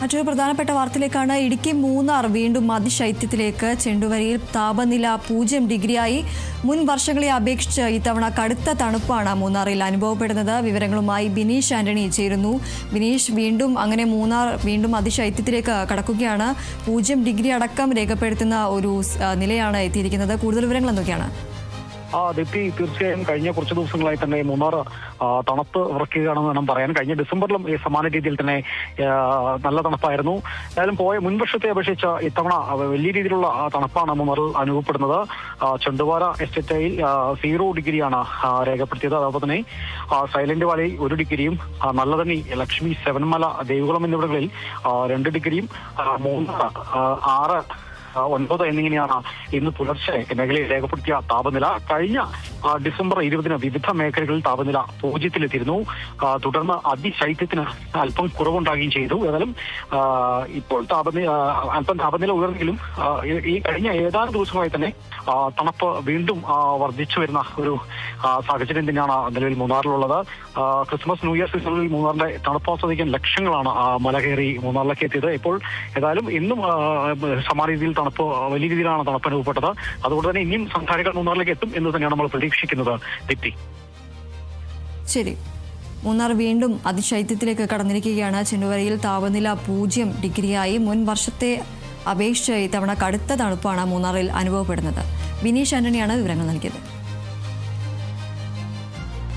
മറ്റൊരു പ്രധാനപ്പെട്ട വാർത്തയിലേക്കാണ്. ഇടുക്കി മൂന്നാർ വീണ്ടും അതിശൈത്യത്തിലേക്ക്. ചെണ്ടുവരയിൽ താപനില 0 ഡിഗ്രിയായി. മുൻ വർഷങ്ങളെ അപേക്ഷിച്ച് ഇത്തവണ കടുത്ത തണുപ്പാണ് മൂന്നാറിൽ അനുഭവപ്പെടുന്നത്. വിവരങ്ങളുമായി ബിനീഷ് ആന്റണി ചേരുന്നു. ബിനീഷ്, അങ്ങനെ മൂന്നാർ വീണ്ടും അതിശൈത്യത്തിലേക്ക് കടക്കുകയാണ്. 0 ഡിഗ്രി അടക്കം രേഖപ്പെടുത്തുന്ന ഒരു നിലയാണ് എത്തിയിരിക്കുന്നത്. കൂടുതൽ വിവരങ്ങൾ എന്തൊക്കെയാണ്? ദീപ്തി, തീർച്ചയായും കഴിഞ്ഞ കുറച്ച് ദിവസങ്ങളായി തന്നെ മൂന്നാർ തണുപ്പ് ഉറക്കുകയാണെന്ന് വേണം പറയാൻ. കഴിഞ്ഞ ഡിസംബറിലും ഈ സമാന രീതിയിൽ തന്നെ നല്ല തണുപ്പായിരുന്നു. ഏതായാലും മുൻവർഷത്തെ അപേക്ഷിച്ച് ഇത്തവണ വലിയ രീതിയിലുള്ള തണുപ്പാണ് മൂന്നാറിൽ അനുഭവപ്പെടുന്നത്. ചെണ്ടുവാര എസ്റ്റേറ്റിൽ 0 ഡിഗ്രിയാണ് രേഖപ്പെടുത്തിയത്. അതോടൊപ്പം തന്നെ സൈലന്റ് വാലി 1 ഡിഗ്രിയും, നല്ലതണ്ണി, ലക്ഷ്മി, സെവൻമല, ദേവികുളം എന്നിവിടങ്ങളിൽ 2 ഡിഗ്രിയും, 3, 6, 9 എന്നിങ്ങനെയാണ് ഇന്ന് പുലർച്ചെ മേഖലയിൽ രേഖപ്പെടുത്തിയ താപനില. കഴിഞ്ഞ ഡിസംബർ 20-ന് വിവിധ മേഖലകളിൽ താപനില 0-ലെത്തിയിരുന്നു. തുടർന്ന് അതിശൈത്യത്തിന് അല്പം കുറവുണ്ടാകുകയും ചെയ്തു. ഏതായാലും ഇപ്പോൾ അല്പം താപനില ഉയർന്നെങ്കിലും ഈ കഴിഞ്ഞ ഏതാനും ദിവസങ്ങളായി തന്നെ തണുപ്പ് വീണ്ടും വർദ്ധിച്ചു വരുന്ന ഒരു സാഹചര്യം തന്നെയാണ് നിലവിൽ മൂന്നാറിലുള്ളത്. ക്രിസ്മസ്, ന്യൂ ഇയർ സീസണിൽ മൂന്നാറിന്റെ തണുപ്പ് ആസ്വദിക്കാൻ ലക്ഷങ്ങളാണ് മല കയറി മൂന്നാറിലേക്ക് എത്തിയത്. ഇപ്പോൾ ഏതായാലും ഇന്നും സമാന രീതിയിൽ വലിയ രീതിയിലാണ് തണുപ്പ് അനുഭവപ്പെട്ടത്. അതുകൊണ്ട് തന്നെ ഇനിയും സഞ്ചാരികൾ മൂന്നാറിലേക്ക് എത്തും എന്ന് തന്നെയാണ് നമ്മൾ പ്രതീക്ഷിക്കുന്നത്. ദീപ്തി, ശരി. മൂന്നാർ വീണ്ടും അതിശൈത്യത്തിലേക്ക് കടന്നിരിക്കുകയാണ്. ചെണ്ടുവരയിൽ താപനില 0 ഡിഗ്രിയായി. മുൻ വർഷത്തെ അപേക്ഷിച്ച് ഇത്തവണ കടുത്ത തണുപ്പാണ് മൂന്നാറിൽ അനുഭവപ്പെടുന്നത്. ബിനീഷ് ആന്റണിയാണ് വിവരങ്ങൾ നൽകിയത്.